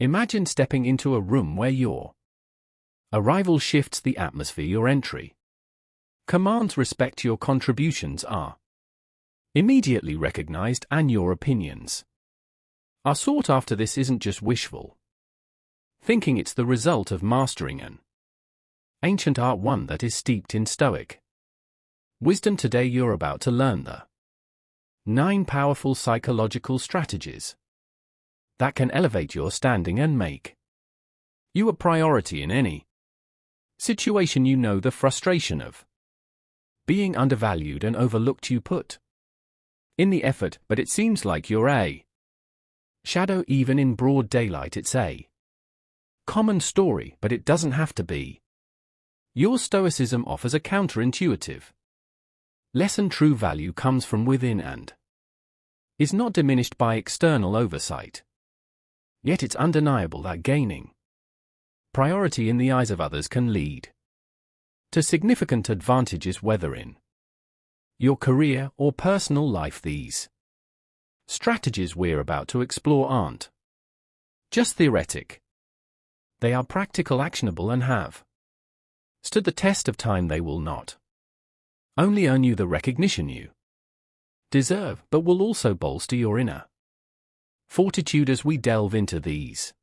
Imagine stepping into a room where your arrival shifts the atmosphere. Your entry commands respect. Your contributions are immediately recognized, and your opinions are sought after. This isn't just wishful thinking, it's the result of mastering an ancient art, one that is steeped in Stoic wisdom. Today you're about to learn the 9 powerful psychological strategies that can elevate your standing and make you a priority in any situation. You know the frustration of being undervalued and overlooked. You put in the effort, but it seems like you're a shadow even in broad daylight. It's a common story, but it doesn't have to be. Your Stoicism offers a counterintuitive lesson. True value comes from within and is not diminished by external oversight. Yet it's undeniable that gaining priority in the eyes of others can lead to significant advantages, whether in your career or personal life. These strategies we're about to explore aren't just theoretic. They are practical, actionable, and have stood the test of time. They will not only earn you the recognition you deserve, but will also bolster your inner fortitude. As we delve into these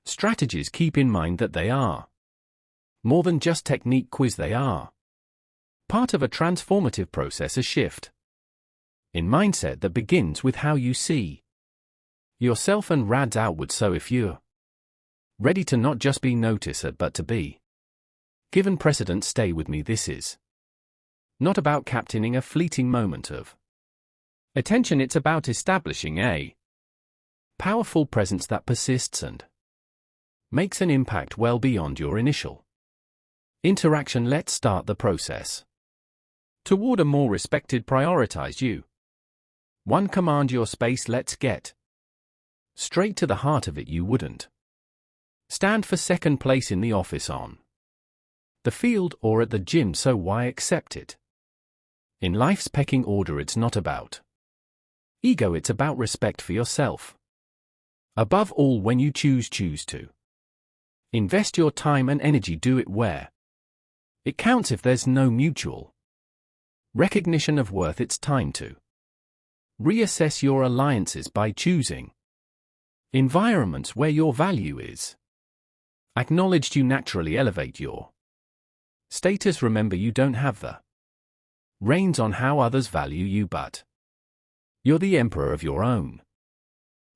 strategies, keep in mind that they are more than just technique quiz. They are part of a transformative process, a shift in mindset that begins with how you see yourself and rads outward. So if you're ready to not just be noticed but to be given precedence, stay with me. This is not about captaining a fleeting moment of attention. It's about establishing a powerful presence that persists and makes an impact well beyond your initial interaction. Let's start the process toward a more respected, prioritized you. 1. Command your space. Let's get straight to the heart of it. You wouldn't stand for second place in the office, on the field, or at the gym, so why accept it in life's pecking order? It's not about ego, it's about respect for yourself. Above all, when you choose to invest your time and energy, do it where it counts. If there's no mutual recognition of worth, it's time to reassess your alliances by choosing environments where your value is acknowledged. You naturally elevate your status. Remember, you don't have the reins on how others value you, but you're the emperor of your own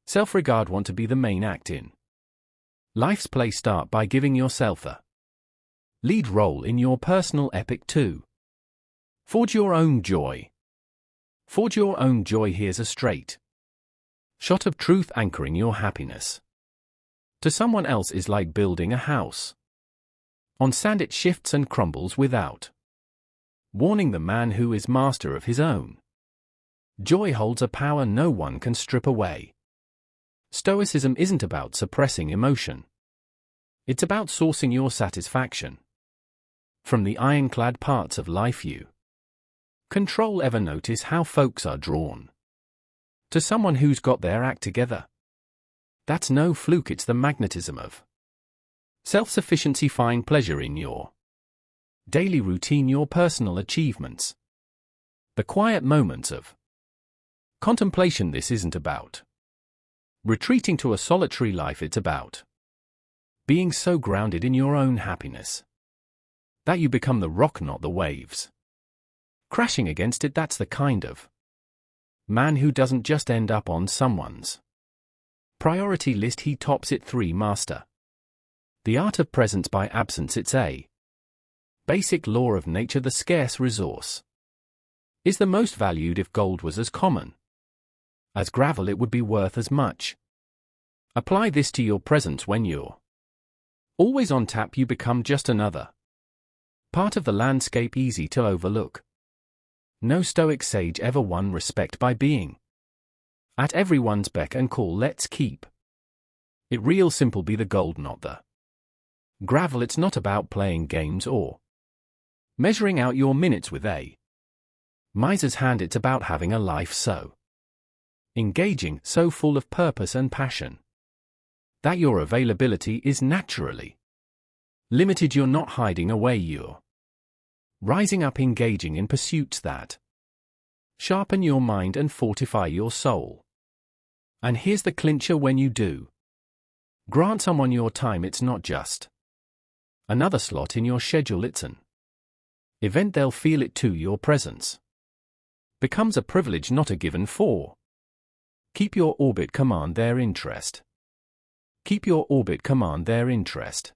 self-regard. Want to be the main act in life's play? Start by giving yourself a lead role in your personal epic. 2. Forge your own joy. Forge your own joy. Here's a straight shot of truth. Anchoring your happiness to someone else is like building a house on sand. It shifts and crumbles without warning. The man who is master of his own joy holds a power no one can strip away. Stoicism isn't about suppressing emotion. It's about sourcing your satisfaction from the ironclad parts of life you control. Ever notice how folks are drawn to someone who's got their act together? That's no fluke, it's the magnetism of self-sufficiency. Find pleasure in your daily routine, your personal achievements, the quiet moments of contemplation. This isn't about retreating to a solitary life, it's about being so grounded in your own happiness that you become the rock, not the waves crashing against it. That's the kind of man who doesn't just end up on someone's priority list, he tops it. 3. Master the art of presence by absence. It's a basic law of nature. The scarce resource is the most valued. If gold was as common as gravel, it would be worth as much. Apply this to your presence. When you're always on tap, you become just another part of the landscape, easy to overlook. No Stoic sage ever won respect by being at everyone's beck and call. Let's keep it real simple. Be the gold, not the gravel. It's not about playing games or measuring out your minutes with a miser's hand. It's about having a life so engaging, so full of purpose and passion, That your availability is naturally limited. You're not hiding away, you're rising up, engaging in pursuits that sharpen your mind and fortify your soul. And here's the clincher: when you do grant someone your time, it's not just another slot in your schedule, it's an event they'll feel it too. Your presence becomes a privilege, not a given. For keep your orbit, command their interest. Keep your orbit, command their interest.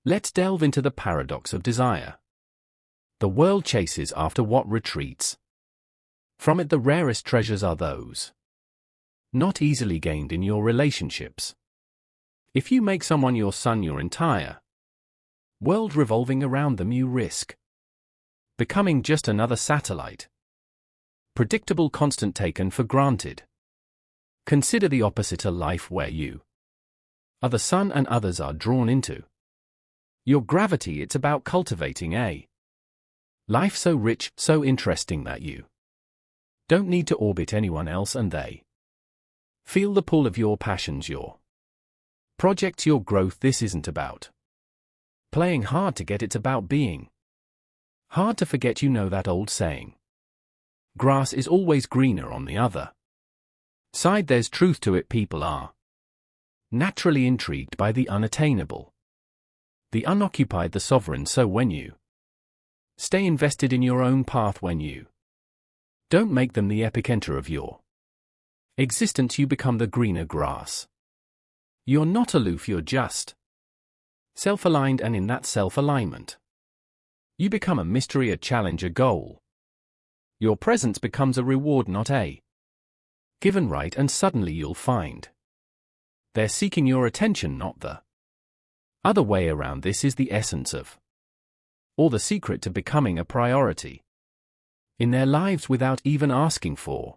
Let's delve into the paradox of desire. The world chases after what retreats from it. The rarest treasures are those not easily gained in your relationships. If you make someone your son, your entire world revolving around them, you risk becoming just another satellite. Predictable, constant, taken for granted. Consider the opposite: a life where you are the sun and others are drawn into your gravity. It's about cultivating a life so rich, so interesting that you don't need to orbit anyone else and they feel the pull of your passions, your projects, your growth. This isn't about playing hard to get, it's about being hard to forget. You know that old saying, grass is always greener on the other side. There's truth to it. People are naturally intrigued by the unattainable, the unoccupied, the sovereign. So when you stay invested in your own path, when you don't make them the epicenter of your existence, you become the greener grass. You're not aloof, you're just self-aligned, and in that self-alignment, you become a mystery, a challenge, a goal. Your presence becomes a reward, not a given right, and suddenly you'll find they're seeking your attention, not the other way around. This is the essence of, or the secret to becoming a priority in their lives without even asking for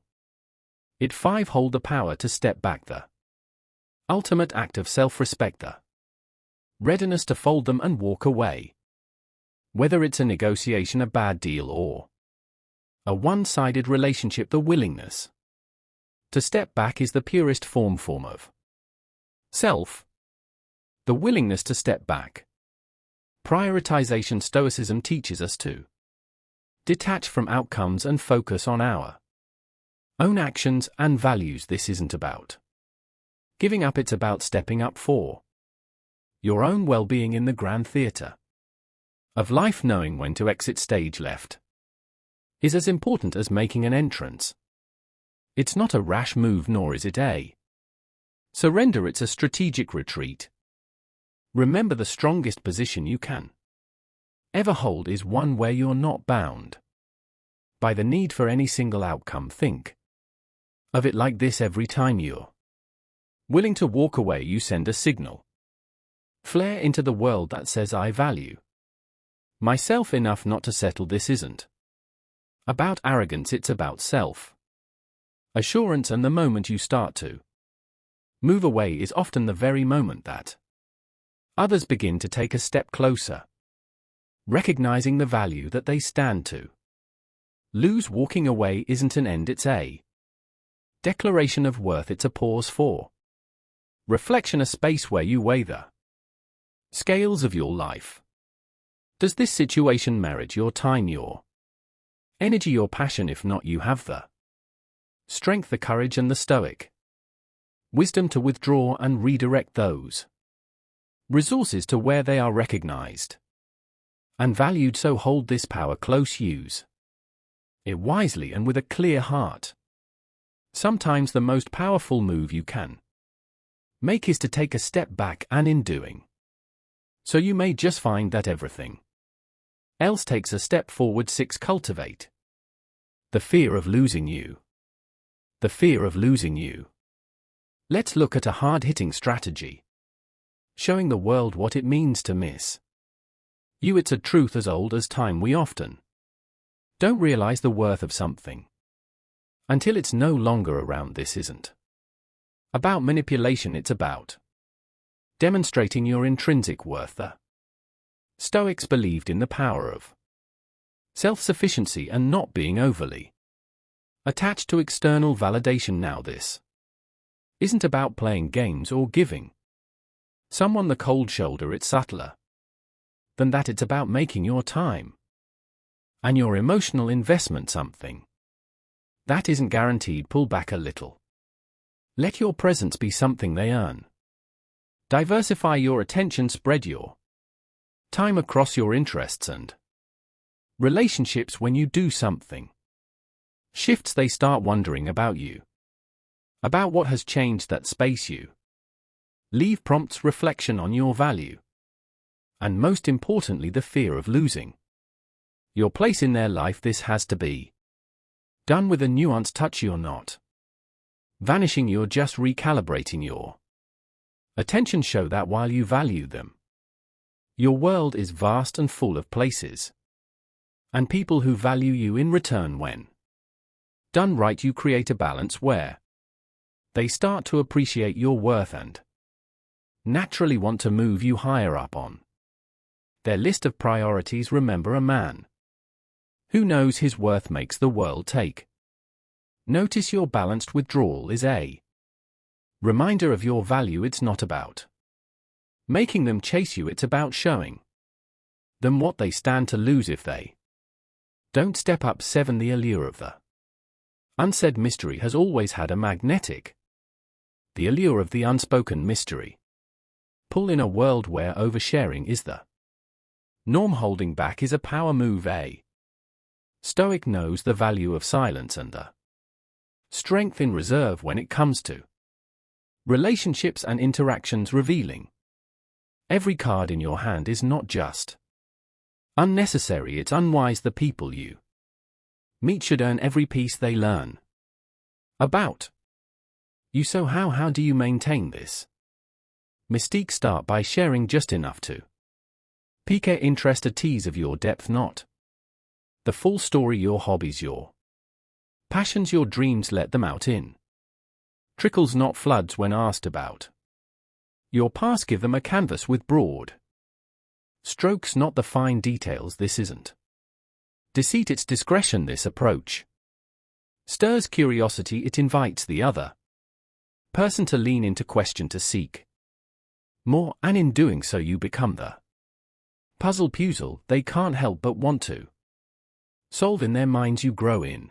it. 5. Hold the power to step back. The ultimate act of self-respect, the readiness to fold them and walk away. Whether it's a negotiation, a bad deal, or a one-sided relationship, the willingness to step back is the purest form of self. The willingness to step back. Prioritization. Stoicism teaches us to detach from outcomes and focus on our own actions and values. This isn't about giving up, it's about stepping up for your own well-being in the grand theater of life. Knowing when to exit stage left is as important as making an entrance. It's not a rash move, nor is it a surrender, it's a strategic retreat. Remember, the strongest position you can ever hold is one where you're not bound by the need for any single outcome. Think of it like this: every time you're willing to walk away, you send a signal flare into the world that says, I value myself enough not to settle. This isn't about arrogance, it's about self-assurance, and the moment you start to move away is often the very moment that others begin to take a step closer, recognizing the value that they stand to lose. Walking away isn't an end, it's a declaration of worth, it's a pause for reflection, a space where you weigh the scales of your life. Does this situation merit your time, your energy, your passion? If not, you have the strength, the courage, and the stoic wisdom to withdraw and redirect those resources to where they are recognized and valued. So hold this power close, use it wisely and with a clear heart. Sometimes the most powerful move you can make is to take a step back, and in doing so you may just find that everything else takes a step forward. 6. Cultivate the fear of losing you. The fear of losing you. Let's look at a hard-hitting strategy, showing the world what it means to miss you. It's a truth as old as time. We often don't realize the worth of something until it's no longer around. This isn't about manipulation, it's about demonstrating your intrinsic worth. The Stoics believed in the power of self-sufficiency and not being overly attached to external validation. Now, this isn't about playing games or giving Someone the cold shoulder, it's subtler than that. It's about making your time and your emotional investment something that isn't guaranteed. Pull back a little. Let your presence be something they earn. Diversify your attention, spread your time across your interests and relationships. When you do something shifts, they start wondering about you, about what has changed. That space you leave prompts reflection on your value, and most importantly, the fear of losing your place in their life. This has to be done with a nuanced touch. You're not vanishing, you're just recalibrating your attention. Show that while you value them, your world is vast and full of places and people who value you in return. When done right, you create a balance where they start to appreciate your worth and naturally want to move you higher up on their list of priorities. Remember, a man who knows his worth makes the world take notice. Your balanced withdrawal is a reminder of your value. It's not about making them chase you, it's about showing them what they stand to lose if they don't step up. 7. The allure of the unsaid mystery has always had a magnetic, the allure of the unspoken mystery pull in a world where oversharing is the norm. Holding back is a power move. A Stoic knows the value of silence and the strength in reserve when it comes to relationships and interactions, revealing every card in your hand is not just unnecessary, it's unwise. The people you meet should earn every piece they learn about you. So how do you maintain this mystique? Start by sharing just enough to pique interest, a tease of your depth, not the full story. Your hobbies, your passions, your dreams, let them out in trickles, not floods. When asked about your past, give them a canvas with broad strokes, not the fine details. This isn't deceit, it's discretion. This approach stirs curiosity, it invites the other person to lean into question, to seek more, and in doing so you become the puzzle they can't help but want to solve in their minds. You grow in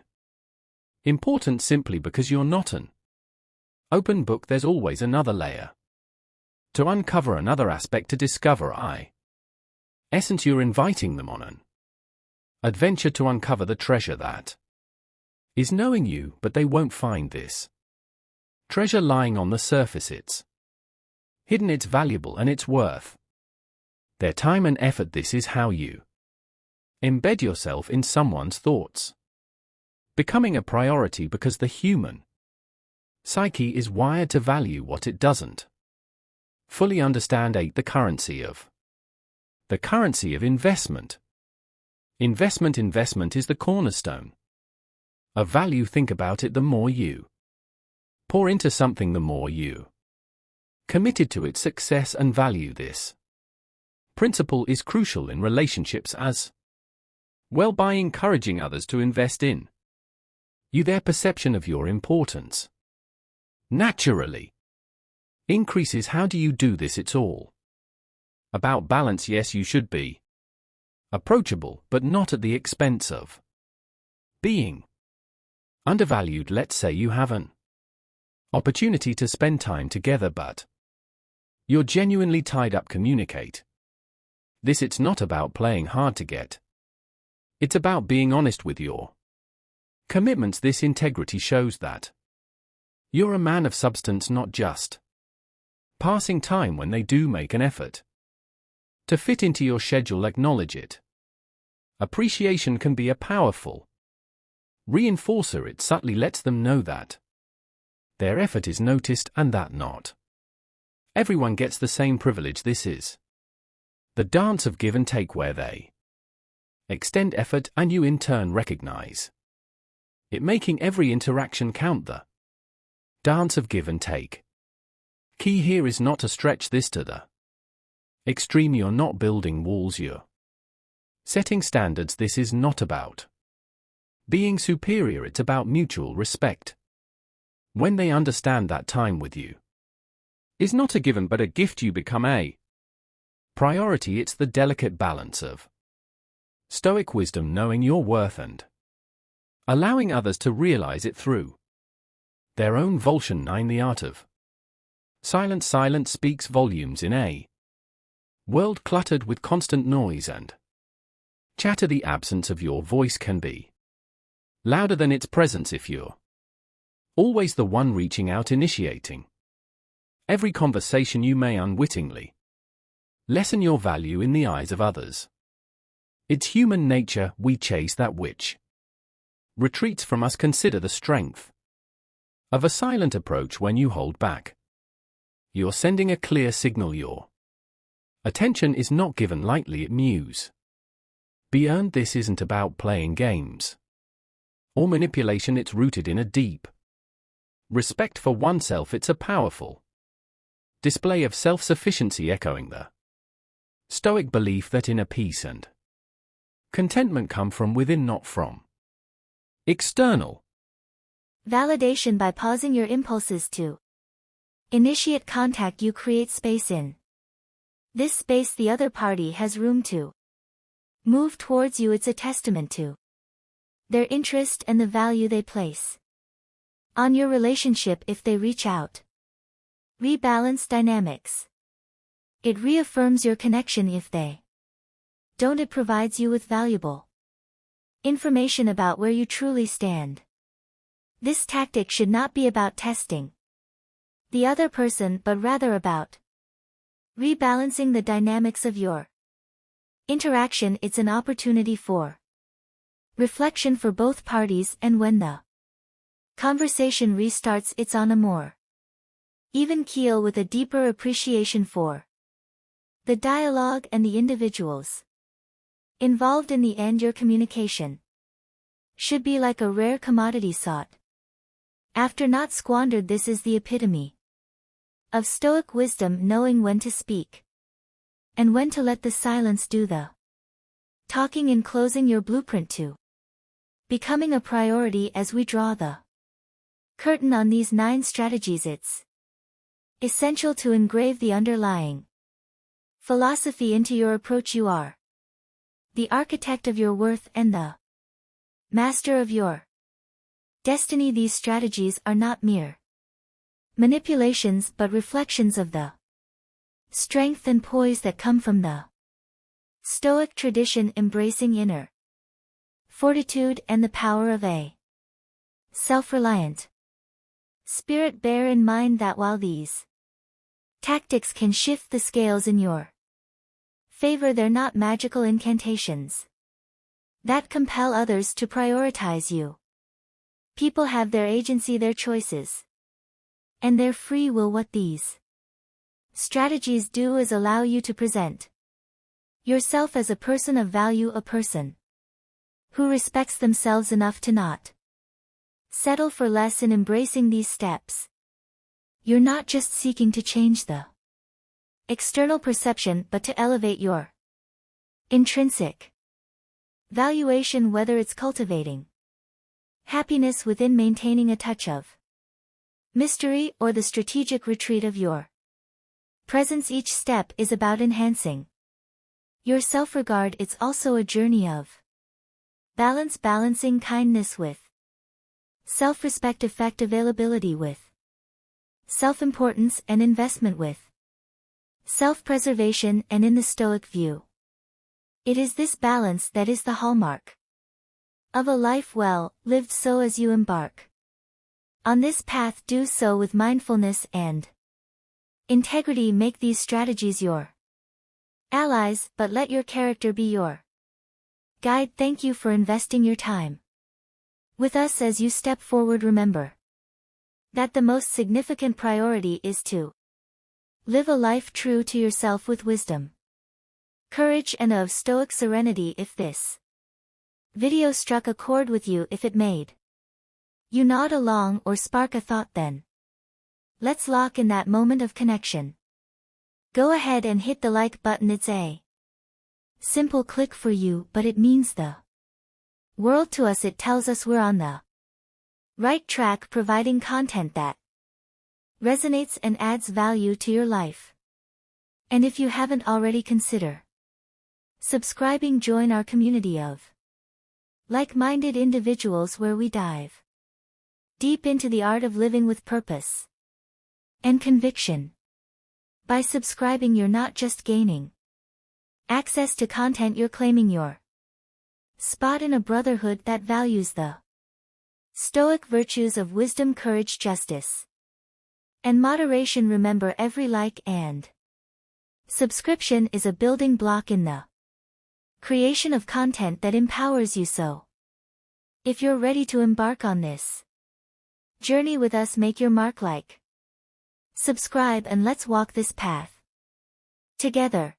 importance simply because you're not an open book. There's always another layer to uncover, another aspect to discover. Essence, you're inviting them on an adventure to uncover the treasure that is knowing you, but they won't find this treasure lying on the surface. It's hidden, it's valuable, and it's worth their time and effort. This is how you embed yourself in someone's thoughts, becoming a priority because the human psyche is wired to value what it doesn't fully understand. 8. The currency of investment. Investment is the cornerstone of value. Think about it, the more you pour into something, the more you committed to its success and value. This principle is crucial in relationships as well. By encouraging others to invest in you, their perception of your importance naturally increases. How do you do this? It's all about balance. Yes, you should be approachable, but not at the expense of being undervalued. Let's say you have an opportunity to spend time together, but you're genuinely tied up. Communicate this. It's not about playing hard to get. It's about being honest with your commitments. This integrity shows that you're a man of substance, not just passing time when they do make an effort to fit into your schedule. Acknowledge it. Appreciation can be a powerful reinforcer. It subtly lets them know that their effort is noticed and that not everyone gets the same privilege. This is the dance of give and take, where they extend effort and you in turn recognize it, making every interaction count. The dance of give and take. Key here is not to stretch this to the extreme. You're not building walls, you're setting standards. This is not about being superior, it's about mutual respect. When they understand that time with you is not a given but a gift you become a priority. It's the delicate balance of Stoic wisdom, knowing your worth and allowing others to realize it through their own volition. 9. The art of silence. Silence speaks volumes in a world cluttered with constant noise and chatter. The absence of your voice can be louder than its presence if you're always the one reaching out, initiating every conversation. You may unwittingly lessen your value in the eyes of others. It's human nature, we chase that which retreats from us. Consider the strength of a silent approach. When you hold back, you're sending a clear signal. Your attention is not given lightly, it muse be earned. This isn't about playing games or manipulation, it's rooted in a deep respect for oneself. It's a powerful display of self-sufficiency, echoing the Stoic belief that inner peace and contentment come from within, not from external validation. By pausing your impulses to initiate contact, you create space. In this space, the other party has room to move towards you. It's a testament to their interest and the value they place on your relationship. If they reach out, rebalance dynamics. It reaffirms your connection. If they don't, it provides you with valuable information about where you truly stand. This tactic should not be about testing the other person, but rather about rebalancing the dynamics of your interaction. It's an opportunity for reflection for both parties, and when the conversation restarts, it's on a more even keel, with a deeper appreciation for the dialogue and the individuals involved. In the end, your communication should be like a rare commodity sought after, not squandered. This is the epitome of Stoic wisdom, knowing when to speak and when to let the silence do the talking. In closing, your blueprint to becoming a priority. As we draw the curtain on these 9 strategies, it's essential to engrave the underlying philosophy into your approach. You are the architect of your worth and the master of your destiny. These strategies are not mere manipulations, but reflections of the strength and poise that come from the Stoic tradition, embracing inner fortitude and the power of a self-reliant spirit. Bear in mind that while these tactics can shift the scales in your favor, they're not magical incantations that compel others to prioritize you. People have their agency, their choices, and their free will. What these strategies do is allow you to present yourself as a person of value, a person who respects themselves enough to not settle for less. In embracing these steps, you're not just seeking to change the external perception, but to elevate your intrinsic valuation, whether it's cultivating happiness within, maintaining a touch of mystery, or the strategic retreat of your presence. Each step is about enhancing your self-regard. It's also a journey of balance, balancing kindness with self-respect, effect, availability with self-importance, and investment with self-preservation. And in the Stoic view, it is this balance that is the hallmark of a life well lived. So as you embark on this path, do so with mindfulness and integrity. Make these strategies your allies, but let your character be your guide. Thank you for investing your time with us. As you step forward, remember that the most significant priority is to live a life true to yourself, with wisdom, courage, and of Stoic serenity. If this video struck a chord with you, if it made you nod along or spark a thought, then let's lock in that moment of connection. Go ahead and hit the like button. It's a simple click for you, but it means the world to us. It tells us we're on the right track, providing content that resonates and adds value to your life. And if you haven't already, consider subscribing. Join our community of like-minded individuals where we dive deep into the art of living with purpose and conviction. By subscribing, you're not just gaining access to content, you're claiming your spot in a brotherhood that values the Stoic virtues of wisdom, courage, justice, and moderation. Remember, every like and subscription is a building block in the creation of content that empowers you. So, if you're ready to embark on this journey with us, make your mark, like, subscribe, and let's walk this path together.